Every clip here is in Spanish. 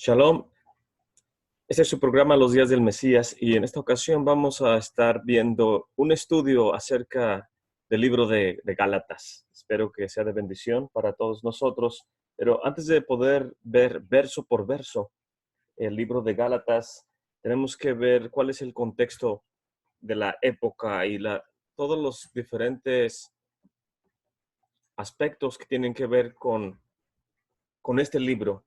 Shalom, este es su programa Los Días del Mesías y en esta ocasión vamos a estar viendo un estudio acerca del libro de Gálatas. Espero que sea de bendición para todos nosotros, pero antes de poder ver verso por verso el libro de Gálatas, tenemos que ver cuál es el contexto de la época y todos los diferentes aspectos que tienen que ver con este libro.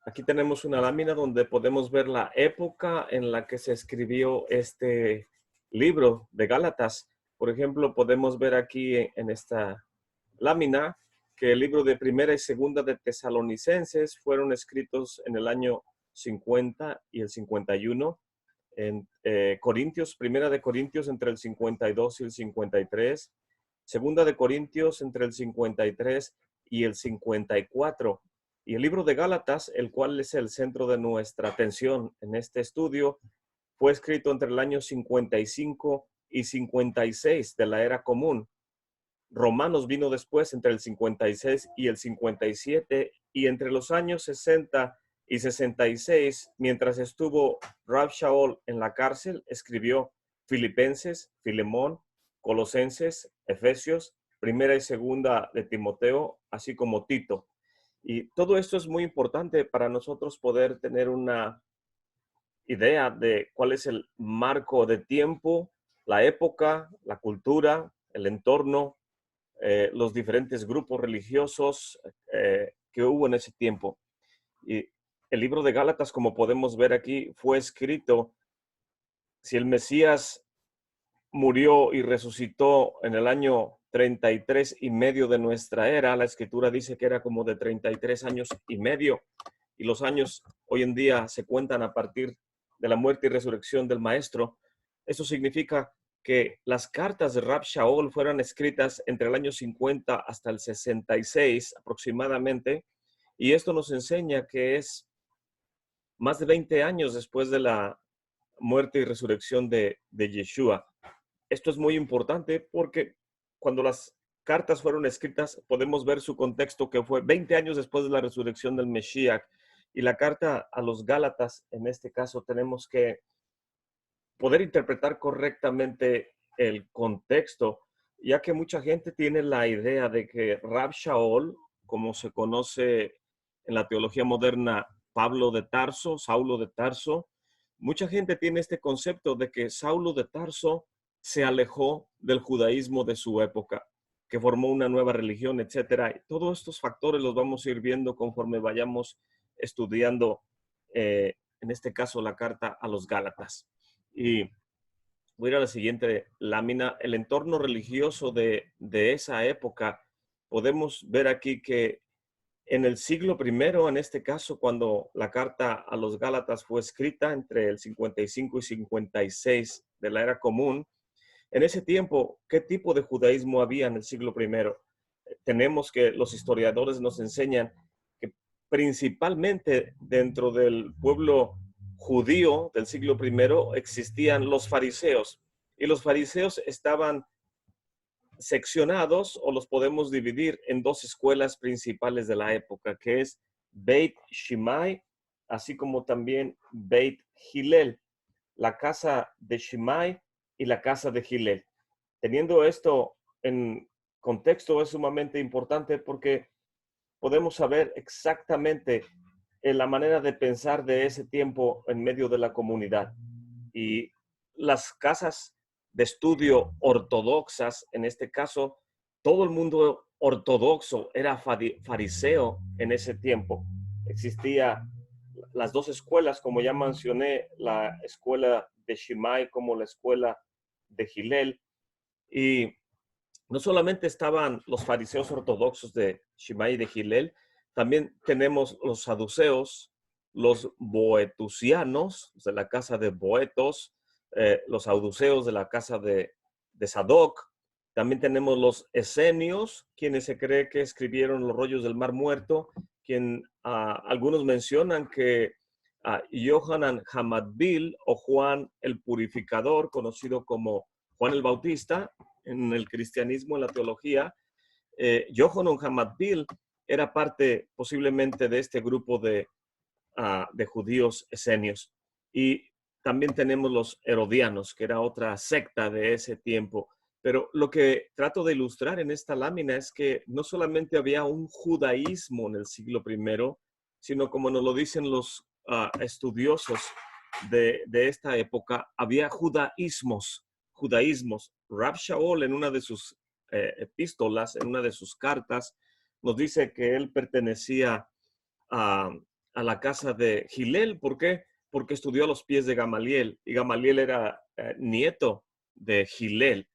Aquí tenemos una lámina donde podemos ver la época en la que se escribió este libro de Gálatas. Por ejemplo, podemos ver aquí en esta lámina que el libro de Primera y Segunda de Tesalonicenses fueron escritos en el año 50 y el 51. En Corintios, Primera de Corintios entre el 52 y el 53. Segunda de Corintios entre el 53 y el 54. Y el libro de Gálatas, el cual es el centro de nuestra atención en este estudio, fue escrito entre el año 55 y 56 de la era común. Romanos vino después entre el 56 y el 57, y entre los años 60 y 66, mientras estuvo Rab Shaul en la cárcel, escribió Filipenses, Filemón, Colosenses, Efesios, Primera y Segunda de Timoteo, así como Tito. Y todo esto es muy importante para nosotros poder tener una idea de cuál es el marco de tiempo, la época, la cultura, el entorno, los diferentes grupos religiosos que hubo en ese tiempo. Y el libro de Gálatas, como podemos ver aquí, fue escrito, si el Mesías murió y resucitó en el año 33 y medio de nuestra era, la escritura dice que era como de 33 años y medio, y los años hoy en día se cuentan a partir de la muerte y resurrección del Maestro. Eso significa que las cartas de Rab Shaul fueron escritas entre el año 50 hasta el 66 aproximadamente, y esto nos enseña que es más de 20 años después de la muerte y resurrección de Yeshua. Esto es muy importante porque cuando las cartas fueron escritas podemos ver su contexto, que fue 20 años después de la resurrección del Mesías. Y la carta a los Gálatas, en este caso, tenemos que poder interpretar correctamente el contexto, ya que mucha gente tiene la idea de que Rab Shaul, como se conoce en la teología moderna, Pablo de Tarso, Saulo de Tarso, mucha gente tiene este concepto de que Saulo de Tarso se alejó del judaísmo de su época, que formó una nueva religión, etcétera. Y todos estos factores los vamos a ir viendo conforme vayamos estudiando, en este caso, la carta a los Gálatas. Y voy a ir a la siguiente lámina. El entorno religioso de esa época, podemos ver aquí que en el siglo I, en este caso, cuando la carta a los Gálatas fue escrita entre el 55 y 56 de la era común, en ese tiempo, ¿qué tipo de judaísmo había en el siglo I? Tenemos que los historiadores nos enseñan que principalmente dentro del pueblo judío del siglo I existían los fariseos, y los fariseos estaban seccionados, o los podemos dividir en dos escuelas principales de la época, que es Beit Shammai, así como también Beit Hillel, la casa de Shammai y la casa de Hillel. Teniendo esto en contexto es sumamente importante porque podemos saber exactamente la manera de pensar de ese tiempo en medio de la comunidad. Y las casas de estudio ortodoxas, en este caso, todo el mundo ortodoxo era fariseo en ese tiempo. Existía las dos escuelas, como ya mencioné, la escuela de Shammai como la escuela de Hillel. Y no solamente estaban los fariseos ortodoxos de Shammai y de Hillel, también tenemos los saduceos, los boetusianos de la casa de Boetos, los saduceos de la casa de Sadoc. También tenemos los esenios, quienes se cree que escribieron los rollos del Mar Muerto, algunos mencionan que Yohanan Hamadbil o Juan el Purificador, conocido como Juan el Bautista en el cristianismo, en la teología, Yohanan Hamadbil era parte posiblemente de este grupo de de judíos esenios. Y también tenemos los herodianos, que era otra secta de ese tiempo. Pero lo que trato de ilustrar en esta lámina es que no solamente había un judaísmo en el siglo I, sino como nos lo dicen los estudiosos de esta época, había judaísmos. Rav Shaul en una de sus epístolas, en una de sus cartas, nos dice que él pertenecía a, a la casa de Gilel. ¿Por qué? Porque estudió a los pies de Gamaliel, y Gamaliel era nieto de Gilel.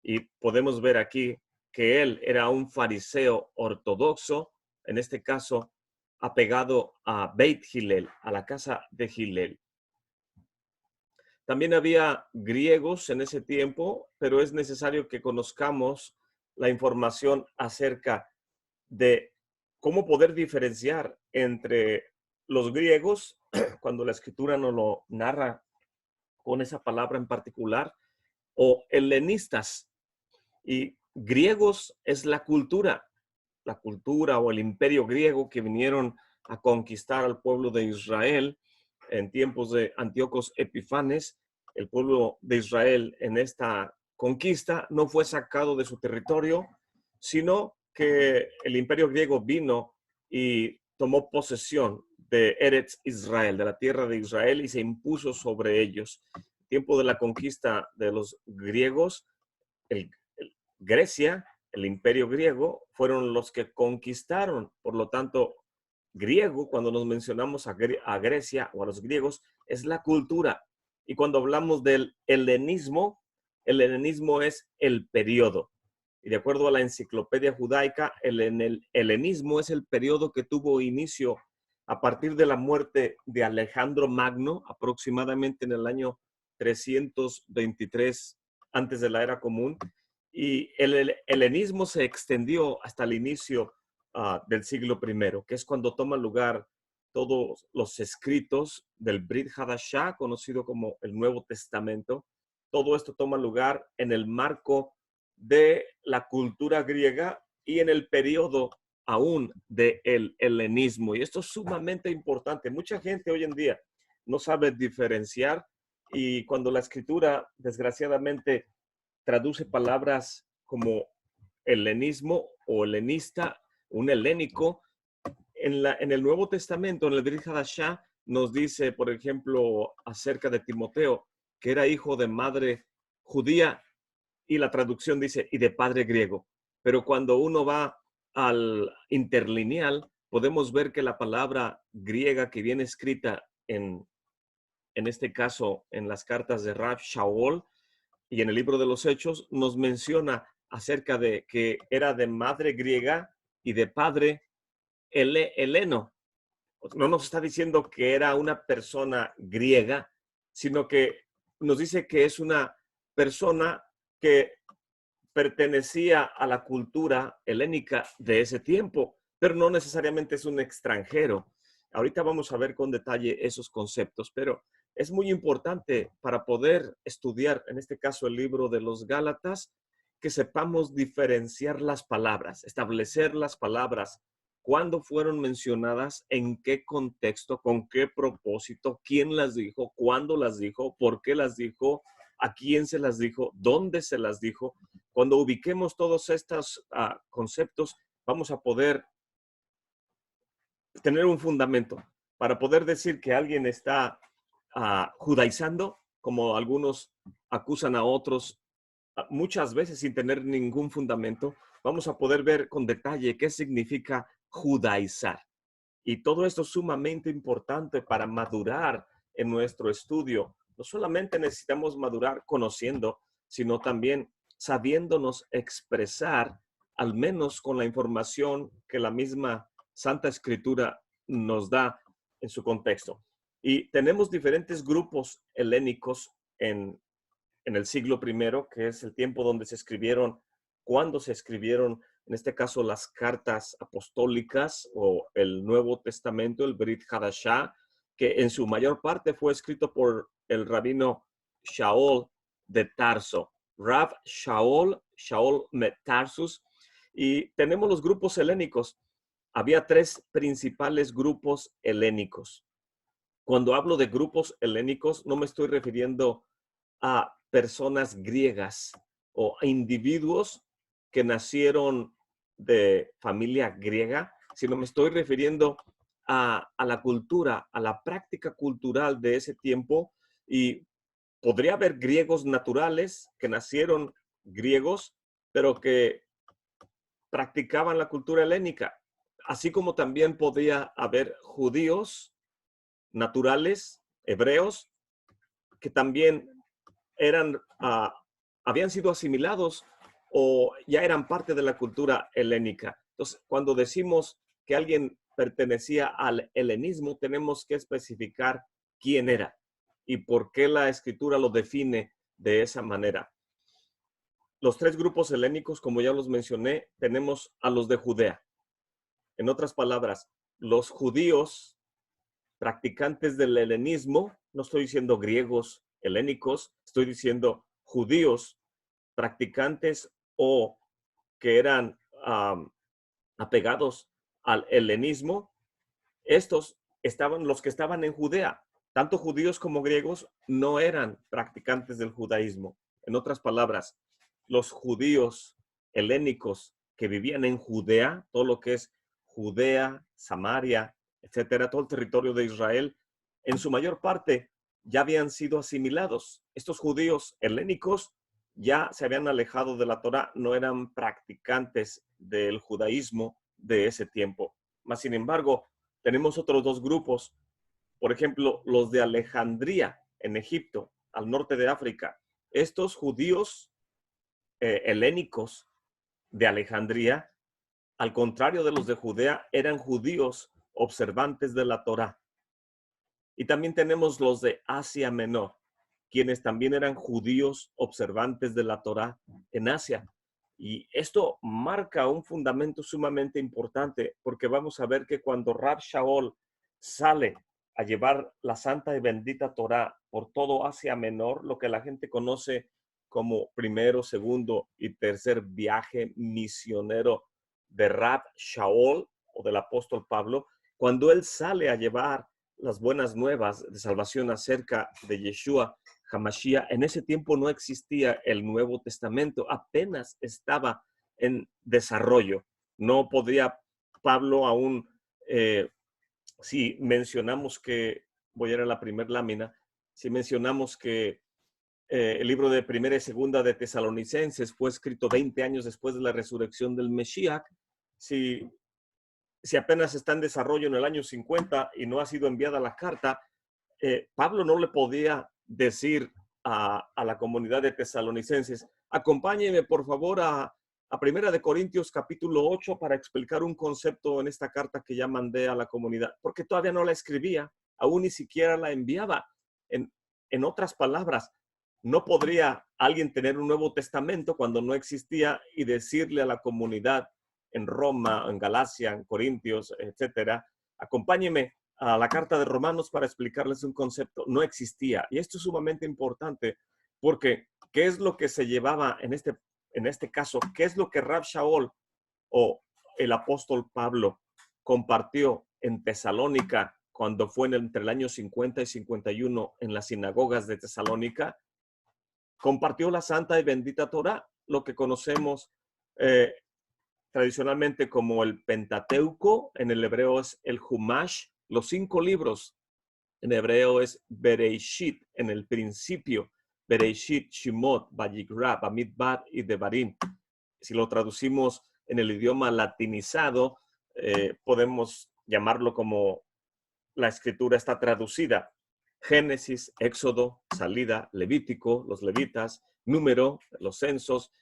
Y podemos ver aquí que él era un fariseo ortodoxo, en este caso apegado a Beit Hillel, a la casa de Hillel. También había griegos en ese tiempo, pero es necesario que conozcamos la información acerca de cómo poder diferenciar entre los griegos, cuando la escritura nos lo narra con esa palabra en particular, o helenistas. Y griegos es la cultura o el imperio griego que vinieron a conquistar al pueblo de Israel en tiempos de Antíoco Epifanes. El pueblo de Israel en esta conquista no fue sacado de su territorio, sino que el imperio griego vino y tomó posesión de Eretz Israel, de la tierra de Israel, y se impuso sobre ellos. En tiempo de la conquista de los griegos, Grecia, el imperio griego, fueron los que conquistaron. Por lo tanto, griego, cuando nos mencionamos a Grecia o a los griegos, es la cultura. Y cuando hablamos del helenismo, el helenismo es el periodo. Y de acuerdo a la enciclopedia judaica, el helenismo es el periodo que tuvo inicio a partir de la muerte de Alejandro Magno, aproximadamente en el año 323 antes de la era común. Y el helenismo se extendió hasta el inicio del siglo I, que es cuando toman lugar todos los escritos del Brit Hadashah, conocido como el Nuevo Testamento. Todo esto toma lugar en el marco de la cultura griega y en el periodo aún del helenismo. Y esto es sumamente importante. Mucha gente hoy en día no sabe diferenciar, y cuando la escritura, desgraciadamente, traduce palabras como helenismo o helenista, un helénico, en el Nuevo Testamento, en el Brit Hadashah, nos dice, por ejemplo, acerca de Timoteo, que era hijo de madre judía, y la traducción dice, y de padre griego. Pero cuando uno va al interlineal, podemos ver que la palabra griega que viene escrita en este caso, en las cartas de Rav Shaul y en el libro de los Hechos, nos menciona acerca de que era de madre griega y de padre heleno. No nos está diciendo que era una persona griega, sino que nos dice que es una persona que pertenecía a la cultura helénica de ese tiempo, pero no necesariamente es un extranjero. Ahorita vamos a ver con detalle esos conceptos, pero es muy importante para poder estudiar, en este caso, el libro de los Gálatas, que sepamos diferenciar las palabras, establecer las palabras, cuándo fueron mencionadas, en qué contexto, con qué propósito, quién las dijo, cuándo las dijo, por qué las dijo, a quién se las dijo, dónde se las dijo. Cuando ubiquemos todos estos conceptos, vamos a poder tener un fundamento para poder decir que alguien está judaizando, como algunos acusan a otros muchas veces sin tener ningún fundamento. Vamos a poder ver con detalle qué significa judaizar. Y todo esto es sumamente importante para madurar en nuestro estudio. No solamente necesitamos madurar conociendo, sino también sabiéndonos expresar, al menos con la información que la misma Santa Escritura nos da en su contexto. Y tenemos diferentes grupos helénicos en el siglo I, que es el tiempo donde se escribieron, cuando se escribieron, en este caso, las cartas apostólicas o el Nuevo Testamento, el Brit Hadashah, que en su mayor parte fue escrito por el rabino Shaul de Tarso, Rav Shaul Tarsus. Y tenemos los grupos helénicos. Había tres principales grupos helénicos. Cuando hablo de grupos helénicos, no me estoy refiriendo a personas griegas o a individuos que nacieron de familia griega, sino me estoy refiriendo a la cultura, a la práctica cultural de ese tiempo. Y podría haber griegos naturales que nacieron griegos, pero que practicaban la cultura helénica, así como también podía haber judíos naturales, hebreos, que también eran, habían sido asimilados o ya eran parte de la cultura helénica. Entonces, cuando decimos que alguien pertenecía al helenismo, tenemos que especificar quién era y por qué la escritura lo define de esa manera. Los tres grupos helénicos, como ya los mencioné, tenemos a los de Judea. En otras palabras, los judíos practicantes del helenismo, no estoy diciendo griegos helénicos, estoy diciendo judíos practicantes o que eran apegados al helenismo. Estos estaban, los que estaban en Judea, tanto judíos como griegos, no eran practicantes del judaísmo. En otras palabras, los judíos helénicos que vivían en Judea, todo lo que es Judea, Samaria, etcétera, todo el territorio de Israel, en su mayor parte ya habían sido asimilados. Estos judíos helénicos ya se habían alejado de la Torá, no eran practicantes del judaísmo de ese tiempo. Mas, sin embargo, tenemos otros dos grupos, por ejemplo, los de Alejandría, en Egipto, al norte de África. Estos judíos helénicos de Alejandría, al contrario de los de Judea, eran judíos observantes de la Torá. Y también tenemos los de Asia Menor, quienes también eran judíos observantes de la Torá en Asia. Y esto marca un fundamento sumamente importante, porque vamos a ver que cuando Rab Shaul sale a llevar la santa y bendita Torá por todo Asia Menor, lo que la gente conoce como primero, segundo y tercer viaje misionero de Rab Shaul o del apóstol Pablo, cuando él sale a llevar las buenas nuevas de salvación acerca de Yeshua HaMashiach, en ese tiempo no existía el Nuevo Testamento, apenas estaba en desarrollo. No podía Pablo aún, si mencionamos que, voy a ir a la primera lámina, si mencionamos que el libro de Primera y Segunda de Tesalonicenses fue escrito 20 años después de la resurrección del Mesías, si apenas está en desarrollo en el año 50 y no ha sido enviada la carta, Pablo no le podía decir a la comunidad de tesalonicenses, acompáñenme por favor a Primera de Corintios capítulo 8 para explicar un concepto en esta carta que ya mandé a la comunidad, porque todavía no la escribía, aún ni siquiera la enviaba. En otras palabras, no podría alguien tener un Nuevo Testamento cuando no existía y decirle a la comunidad en Roma, en Galacia, en Corintios, etcétera, acompáñenme a la carta de Romanos para explicarles un concepto. No existía. Y esto es sumamente importante porque ¿qué es lo que se llevaba en este caso? ¿Qué es lo que Rab Shaul o el apóstol Pablo compartió en Tesalónica cuando fue entre el año 50 y 51 en las sinagogas de Tesalónica? Compartió la santa y bendita Torá, lo que conocemos tradicionalmente como el Pentateuco, en el hebreo es el Humash, los 5 libros, en hebreo es Bereishit, en el principio, Bereishit, Shemot, Vayikra, Bamidbar y Devarim. Si lo traducimos en el idioma latinizado, podemos llamarlo como la escritura está traducida. Génesis, Éxodo, Salida, Levítico, los levitas, Número, los censos,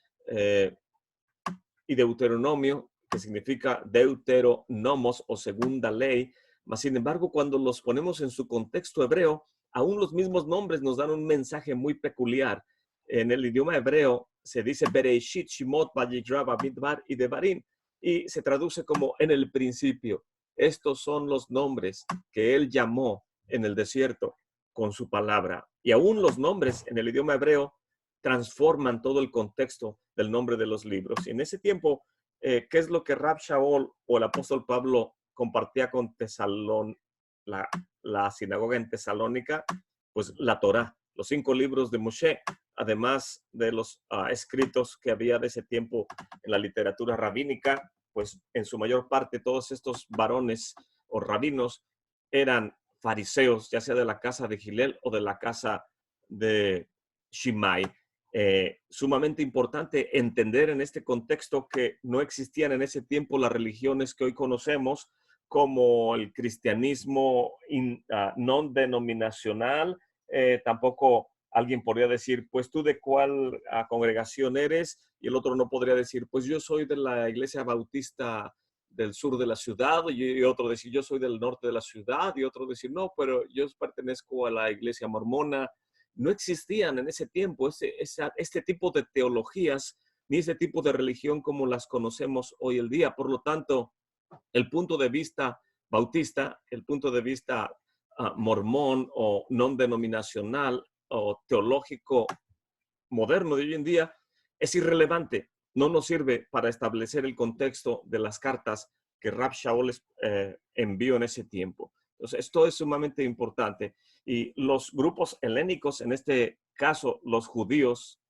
y Deuteronomio, que significa deuteronomos o segunda ley. Mas, sin embargo, cuando los ponemos en su contexto hebreo, aún los mismos nombres nos dan un mensaje muy peculiar. En el idioma hebreo se dice Bereishit, Shemot, Vayikra, Bamidbar y Devarim, y se traduce como en el principio. Estos son los nombres que él llamó en el desierto con su palabra. Y aún los nombres en el idioma hebreo transforman todo el contexto del nombre de los libros. Y en ese tiempo, ¿qué es lo que Rab Shaul o el apóstol Pablo compartía con la sinagoga en Tesalónica, pues la Torá, los 5 libros de Moshe, además de los escritos que había de ese tiempo en la literatura rabínica, pues en su mayor parte todos estos varones o rabinos eran fariseos, ya sea de la casa de Gilel o de la casa de Shimai. Sumamente importante entender en este contexto que no existían en ese tiempo las religiones que hoy conocemos, como el cristianismo no denominacional. Tampoco alguien podría decir, pues tú de cuál congregación eres, y el otro no podría decir, pues yo soy de la iglesia bautista del sur de la ciudad, y otro decir, yo soy del norte de la ciudad, y otro decir, no, pero yo pertenezco a la iglesia mormona. No existían en ese tiempo este tipo de teologías, ni ese tipo de religión como las conocemos hoy el día. Por lo tanto, el punto de vista bautista, el punto de vista mormón o no denominacional o teológico moderno de hoy en día es irrelevante. No nos sirve para establecer el contexto de las cartas que Rab Shaul envió en ese tiempo. Entonces, esto es sumamente importante. Y los grupos helénicos, en este caso, los judíos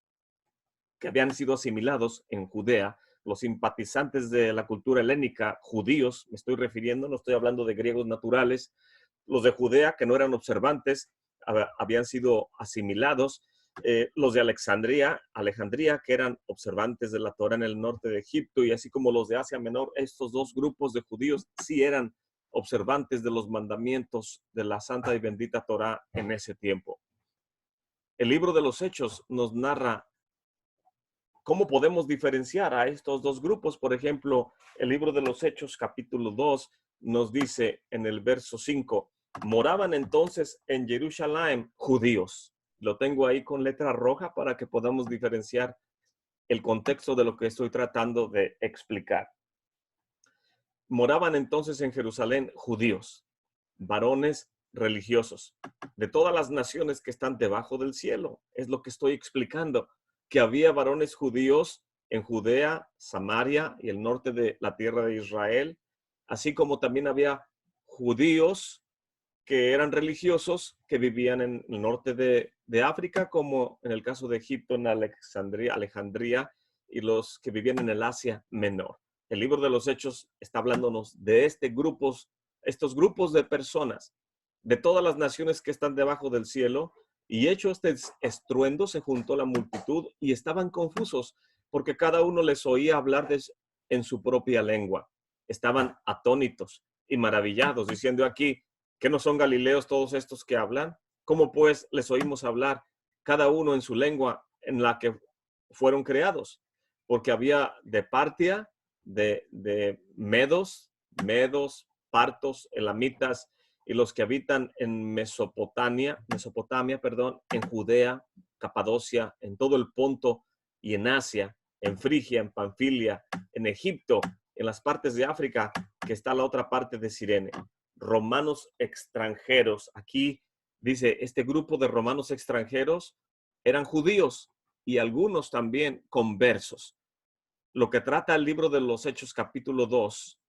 que habían sido asimilados en Judea, los simpatizantes de la cultura helénica, judíos, me estoy refiriendo, no estoy hablando de griegos naturales, los de Judea que no eran observantes, habían sido asimilados, los de Alejandría, que eran observantes de la Torá en el norte de Egipto, y así como los de Asia Menor, estos dos grupos de judíos sí eran observantes de los mandamientos de la santa y bendita Torá en ese tiempo. El libro de los Hechos nos narra cómo podemos diferenciar a estos dos grupos. Por ejemplo, el libro de los Hechos, capítulo 2, nos dice en el verso 5, moraban entonces en Jerusalén judíos. Lo tengo ahí con letra roja para que podamos diferenciar el contexto de lo que estoy tratando de explicar. Moraban entonces en Jerusalén judíos, varones religiosos, de todas las naciones que están debajo del cielo. Es lo que estoy explicando, que había varones judíos en Judea, Samaria y el norte de la tierra de Israel, así como también había judíos que eran religiosos que vivían en el norte de África, como en el caso de Egipto, en Alejandría, y los que vivían en el Asia Menor. El libro de los Hechos está hablándonos de estos grupos de personas de todas las naciones que están debajo del cielo, y hecho este estruendo se juntó la multitud y estaban confusos porque cada uno les oía hablar en su propia lengua. Estaban atónitos y maravillados, diciendo aquí, ¿qué no son galileos todos estos que hablan? ¿Cómo pues les oímos hablar cada uno en su lengua en la que fueron creados? Porque había de Partia, de medos, partos, elamitas, y los que habitan en Mesopotamia, en Judea, Capadocia, en todo el Ponto y en Asia, en Frigia, en Panfilia, en Egipto, en las partes de África, que está la otra parte de Cirene. Romanos extranjeros. Aquí dice, este grupo de romanos extranjeros eran judíos y algunos también conversos. Lo que trata el libro de los Hechos capítulo 2,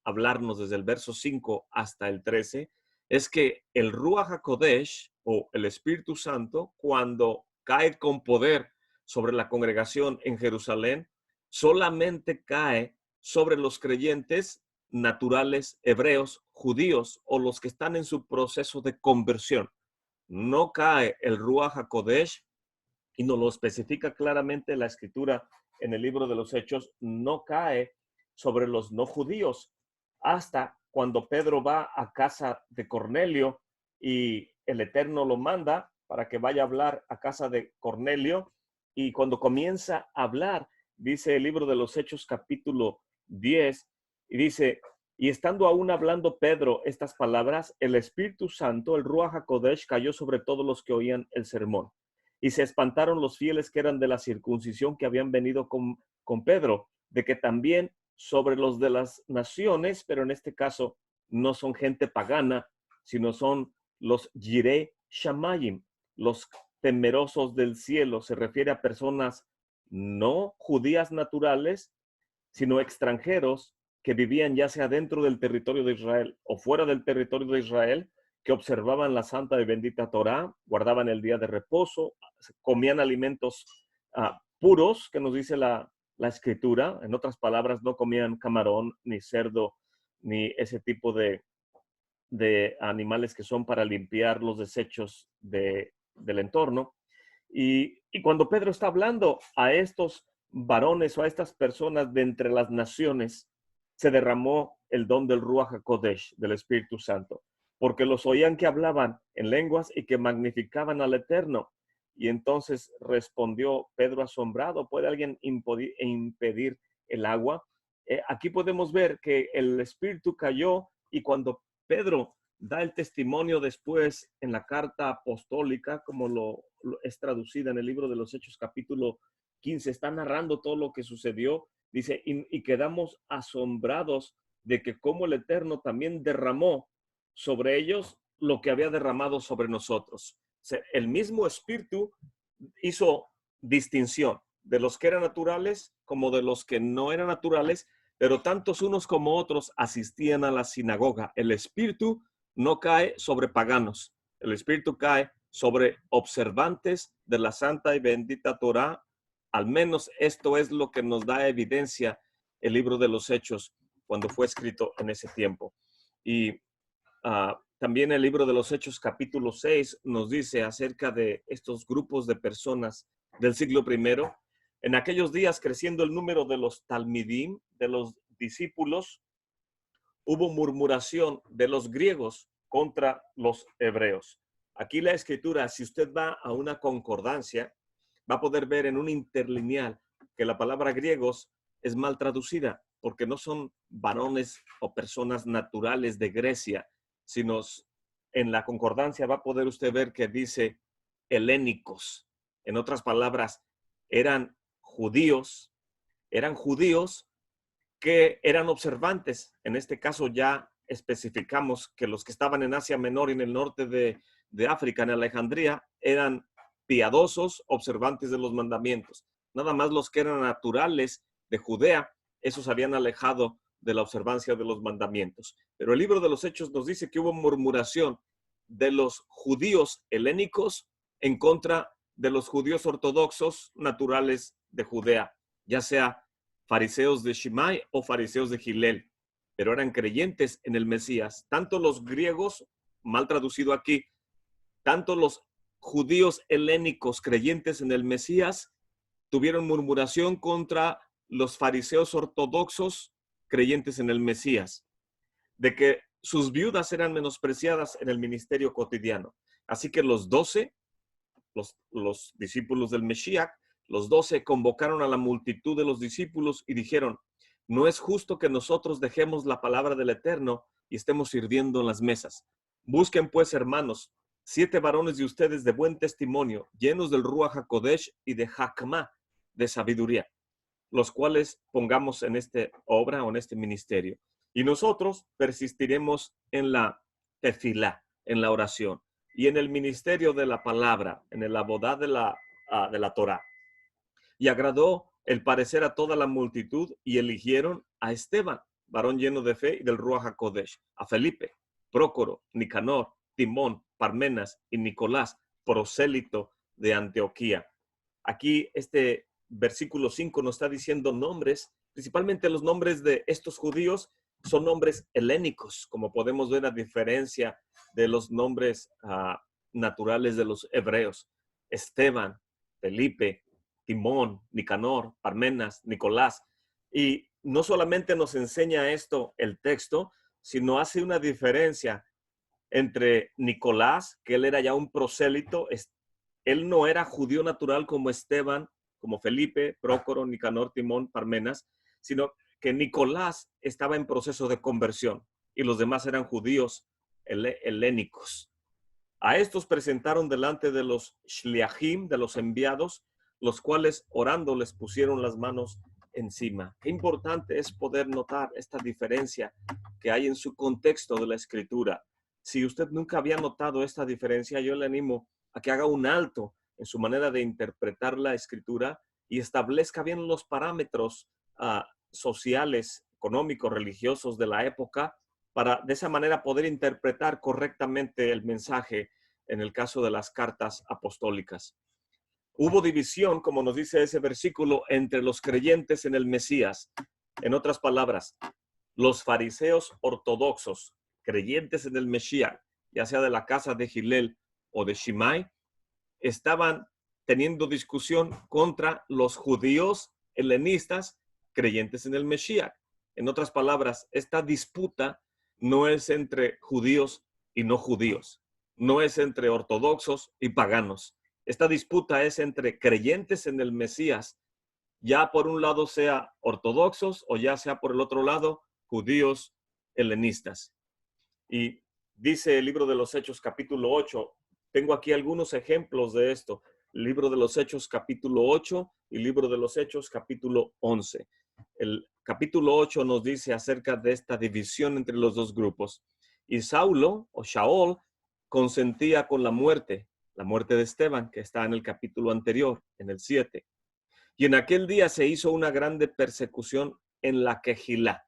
hablarnos desde el verso 5 hasta el 13, es que el Ruach HaKodesh, o el Espíritu Santo, cuando cae con poder sobre la congregación en Jerusalén, solamente cae sobre los creyentes naturales hebreos, judíos, o los que están en su proceso de conversión. No cae el Ruach HaKodesh, y nos lo especifica claramente la escritura en el libro de los Hechos, no cae sobre los no judíos hasta cuando Pedro va a casa de Cornelio y el Eterno lo manda para que vaya a hablar a casa de Cornelio, y cuando comienza a hablar, dice el libro de los Hechos capítulo 10, y dice, y estando aún hablando Pedro estas palabras, el Espíritu Santo, el Ruach HaKodesh, cayó sobre todos los que oían el sermón. Y se espantaron los fieles que eran de la circuncisión, que habían venido con Pedro, de que también sobre los de las naciones, pero en este caso no son gente pagana, sino son los Yirei Shamayim, los temerosos del cielo. Se refiere a personas no judías naturales, sino extranjeros que vivían ya sea dentro del territorio de Israel o fuera del territorio de Israel, que observaban la santa y bendita Torá, guardaban el día de reposo, comían alimentos puros, que nos dice la escritura. En otras palabras, no comían camarón, ni cerdo, ni ese tipo de animales que son para limpiar los desechos del entorno. Y cuando Pedro está hablando a estos varones o a estas personas de entre las naciones, se derramó el don del Ruach HaKodesh, del Espíritu Santo, porque los oían que hablaban en lenguas y que magnificaban al Eterno. Y entonces respondió Pedro asombrado: ¿puede alguien impedir el agua? Aquí podemos ver que el Espíritu cayó, y cuando Pedro da el testimonio después en la carta apostólica, como lo es traducida en el libro de los Hechos capítulo 15, está narrando todo lo que sucedió. Dice, y quedamos asombrados de que como el Eterno también derramó sobre ellos lo que había derramado sobre nosotros. O sea, el mismo Espíritu hizo distinción de los que eran naturales como de los que no eran naturales, pero tantos unos como otros asistían a la sinagoga. El Espíritu no cae sobre paganos, el Espíritu cae sobre observantes de la santa y bendita Torá. Al menos esto es lo que nos da evidencia el libro de los Hechos cuando fue escrito en ese tiempo. Y también el libro de los Hechos capítulo 6 nos dice acerca de estos grupos de personas del siglo I. En aquellos días, creciendo el número de los talmidim, de los discípulos, hubo murmuración de los griegos contra los hebreos. Aquí la escritura, si usted va a una concordancia, va a poder ver en un interlineal que la palabra griegos es mal traducida, porque no son varones o personas naturales de Grecia, sino en la concordancia va a poder usted ver que dice helénicos. En otras palabras, eran judíos que eran observantes. En este caso ya especificamos que los que estaban en Asia Menor y en el norte de África, en Alejandría, eran piadosos, observantes de los mandamientos. Nada más los que eran naturales de Judea, esos habían alejado de la observancia de los mandamientos. Pero el libro de los Hechos nos dice que hubo murmuración de los judíos helénicos en contra de los judíos ortodoxos naturales de Judea, ya sea fariseos de Shimai o fariseos de Gilel, pero eran creyentes en el Mesías. Tanto los griegos, mal traducido aquí, tanto los judíos helénicos creyentes en el Mesías tuvieron murmuración contra los fariseos ortodoxos creyentes en el Mesías, de que sus viudas eran menospreciadas en el ministerio cotidiano. Así que los 12, los discípulos del Mesías, los 12 convocaron a la multitud de los discípulos y dijeron: no es justo que nosotros dejemos la palabra del Eterno y estemos sirviendo en las mesas. Busquen pues, hermanos, 7 varones de ustedes de buen testimonio, llenos del Ruach HaKodesh y de Hakmah, de sabiduría, los cuales pongamos en esta obra o en este ministerio. Y nosotros persistiremos en la tefilá, en la oración, y en el ministerio de la palabra, en el abodá de la Torá. Y agradó el parecer a toda la multitud, y eligieron a Esteban, varón lleno de fe y del Ruach HaKodesh, a Felipe, Prócoro, Nicanor, Timón, Parmenas y Nicolás, prosélito de Antioquía. Aquí este versículo 5 nos está diciendo nombres, principalmente los nombres de estos judíos son nombres helénicos, como podemos ver a diferencia de los nombres naturales de los hebreos. Esteban, Felipe, Timón, Nicanor, Parmenas, Nicolás. Y no solamente nos enseña esto el texto, sino hace una diferencia entre Nicolás, que él era ya un prosélito. Él no era judío natural como Esteban, como Felipe, Prócoro, Nicanor, Timón, Parmenas, sino que Nicolás estaba en proceso de conversión y los demás eran judíos helénicos. A estos presentaron delante de los shliachim, de los enviados, los cuales orando les pusieron las manos encima. Qué importante es poder notar esta diferencia que hay en su contexto de la escritura. Si usted nunca había notado esta diferencia, yo le animo a que haga un alto en su manera de interpretar la escritura y establezca bien los parámetros sociales, económicos, religiosos de la época, para de esa manera poder interpretar correctamente el mensaje en el caso de las cartas apostólicas. Hubo división, como nos dice ese versículo, entre los creyentes en el Mesías. En otras palabras, los fariseos ortodoxos, creyentes en el Mesías, ya sea de la casa de Gilel o de Shimai, estaban teniendo discusión contra los judíos helenistas creyentes en el Mesías. En otras palabras, esta disputa no es entre judíos y no judíos, no es entre ortodoxos y paganos. Esta disputa es entre creyentes en el Mesías, ya por un lado sea ortodoxos o ya sea por el otro lado judíos helenistas. Y dice el libro de los Hechos capítulo 8, tengo aquí algunos ejemplos de esto, el libro de los Hechos capítulo 8 y libro de los Hechos capítulo 11. El capítulo 8 nos dice acerca de esta división entre los dos grupos. Y Saulo o Shaol consentía con la muerte de Esteban, que está en el capítulo anterior, en el 7. Y en aquel día se hizo una grande persecución en la Quejilá.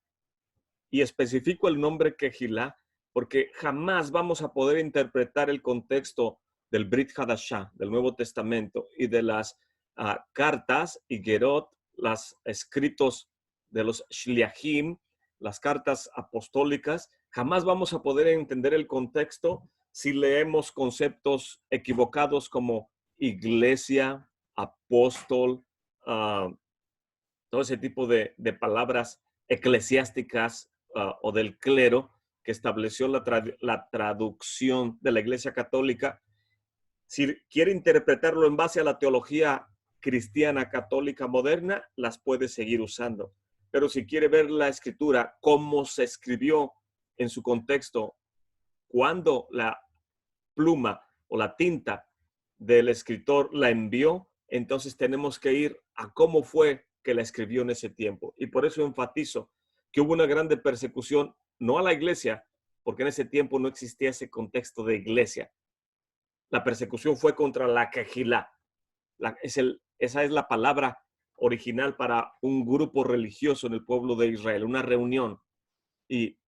Y especifico el nombre Quejilá porque jamás vamos a poder interpretar el contexto del Brit Hadashah, del Nuevo Testamento, y de las cartas y Gerot, los escritos de los Shliachim, las cartas apostólicas. Jamás vamos a poder entender el contexto si leemos conceptos equivocados como iglesia, apóstol, todo ese tipo de palabras eclesiásticas o del clero que estableció la traducción de la Iglesia Católica. Si quiere interpretarlo en base a la teología cristiana católica moderna, las puede seguir usando. Pero si quiere ver la escritura, cómo se escribió en su contexto, cuando la pluma o la tinta del escritor la envió, entonces tenemos que ir a cómo fue que la escribió en ese tiempo. Y por eso enfatizo que hubo una grande persecución, no a la iglesia, porque en ese tiempo no existía ese contexto de iglesia. La persecución fue contra la Quejilá. Esa es la palabra original para un grupo religioso en el pueblo de Israel, una reunión. Y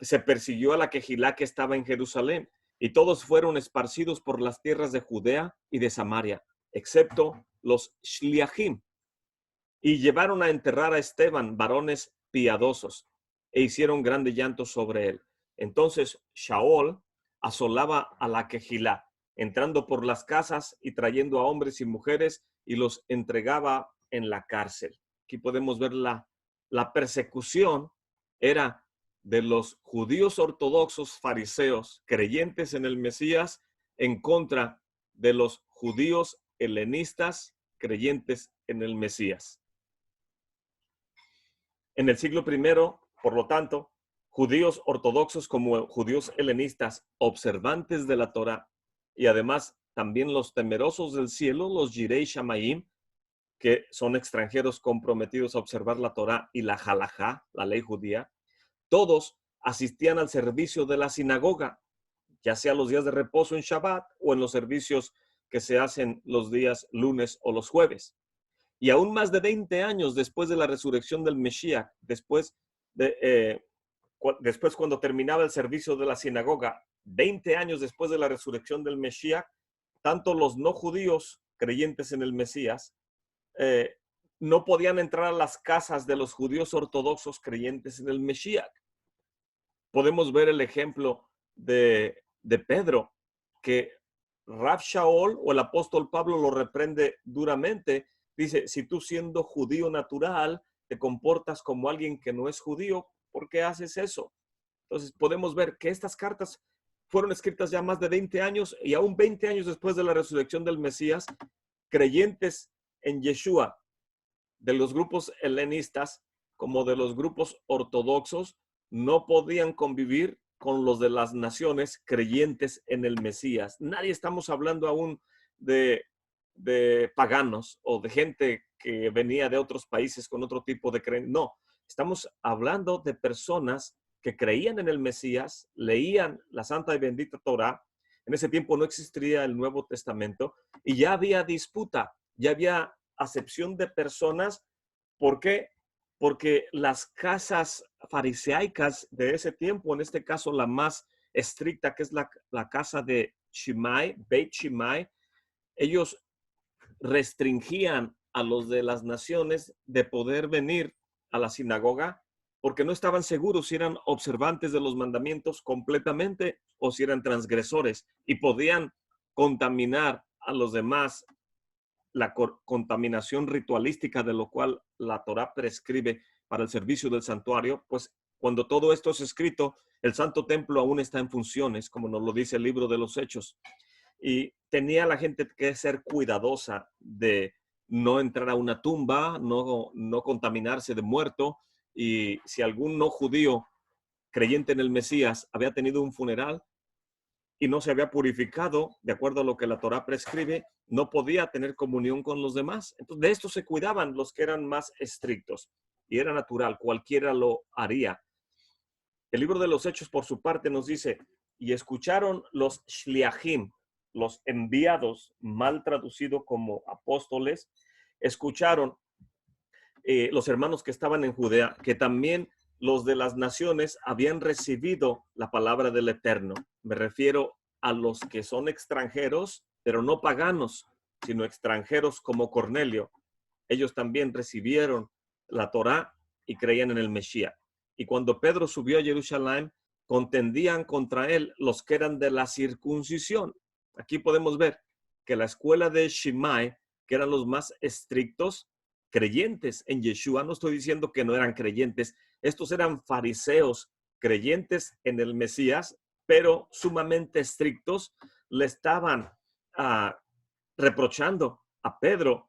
se persiguió a la Quejilá que estaba en Jerusalén. Y todos fueron esparcidos por las tierras de Judea y de Samaria, excepto los Shliachim. Y llevaron a enterrar a Esteban, varones piadosos, e hicieron grande llanto sobre él. Entonces Shaol asolaba a la Quejilá, entrando por las casas y trayendo a hombres y mujeres, y los entregaba en la cárcel. Aquí podemos ver la persecución era de los judíos ortodoxos fariseos, creyentes en el Mesías, en contra de los judíos helenistas, creyentes en el Mesías. En el siglo I, por lo tanto, judíos ortodoxos como judíos helenistas, observantes de la Torá, y además también los temerosos del cielo, los Yirei Shamayim, que son extranjeros comprometidos a observar la Torá y la Halajá, la ley judía, todos asistían al servicio de la sinagoga, ya sea los días de reposo en Shabbat o en los servicios que se hacen los días lunes o los jueves. Y aún más de 20 años después de la resurrección del Mesías, después cuando terminaba el servicio de la sinagoga, 20 años después de la resurrección del Mesías, tanto los no judíos creyentes en el Mesías no podían entrar a las casas de los judíos ortodoxos creyentes en el Mesías. Podemos ver el ejemplo de Pedro, que Rav Shaol o el apóstol Pablo lo reprende duramente. Dice, si tú siendo judío natural te comportas como alguien que no es judío, ¿por qué haces eso? Entonces podemos ver que estas cartas fueron escritas ya más de 20 años y aún 20 años después de la resurrección del Mesías, creyentes en Yeshua, de los grupos helenistas como de los grupos ortodoxos, no podían convivir con los de las naciones creyentes en el Mesías. Nadie estamos hablando aún de paganos o de gente que venía de otros países con otro tipo de creencia. No, estamos hablando de personas que creían en el Mesías, leían la santa y bendita Torá. En ese tiempo no existía el Nuevo Testamento y ya había disputa, ya había acepción de personas. ¿Por qué? porque las casas fariseicas de ese tiempo, en este caso la más estricta, que es la casa de Shammai, Beit Shammai, ellos restringían a los de las naciones de poder venir a la sinagoga porque no estaban seguros si eran observantes de los mandamientos completamente o si eran transgresores y podían contaminar a los demás. La contaminación ritualística de lo cual la Torá prescribe para el servicio del santuario, pues cuando todo esto es escrito, el Santo Templo aún está en funciones, como nos lo dice el libro de los Hechos. Y tenía la gente que ser cuidadosa de no entrar a una tumba, no contaminarse de muerto. Y si algún no judío creyente en el Mesías había tenido un funeral y no se había purificado, de acuerdo a lo que la Torá prescribe, no podía tener comunión con los demás. Entonces, de esto se cuidaban los que eran más estrictos. Y era natural, cualquiera lo haría. El libro de los Hechos, por su parte, nos dice, y escucharon los shliachim, los enviados, mal traducido como apóstoles, escucharon los hermanos que estaban en Judea, que también los de las naciones habían recibido la palabra del Eterno. Me refiero a los que son extranjeros, pero no paganos, sino extranjeros como Cornelio. Ellos también recibieron la Torá y creían en el Mesías. Y cuando Pedro subió a Jerusalén, contendían contra él los que eran de la circuncisión. Aquí podemos ver que la escuela de Shammai, que eran los más estrictos, creyentes en Yeshua, no estoy diciendo que no eran creyentes, estos eran fariseos creyentes en el Mesías, pero sumamente estrictos, le estaban reprochando a Pedro: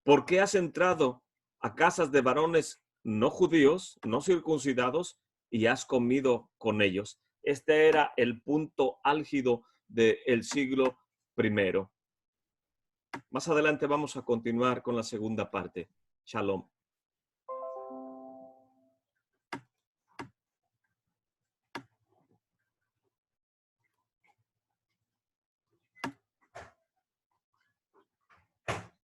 ¿por qué has entrado a casas de varones no judíos, no circuncidados, y has comido con ellos? Este era el punto álgido del siglo I. Más adelante vamos a continuar con la segunda parte. Shalom.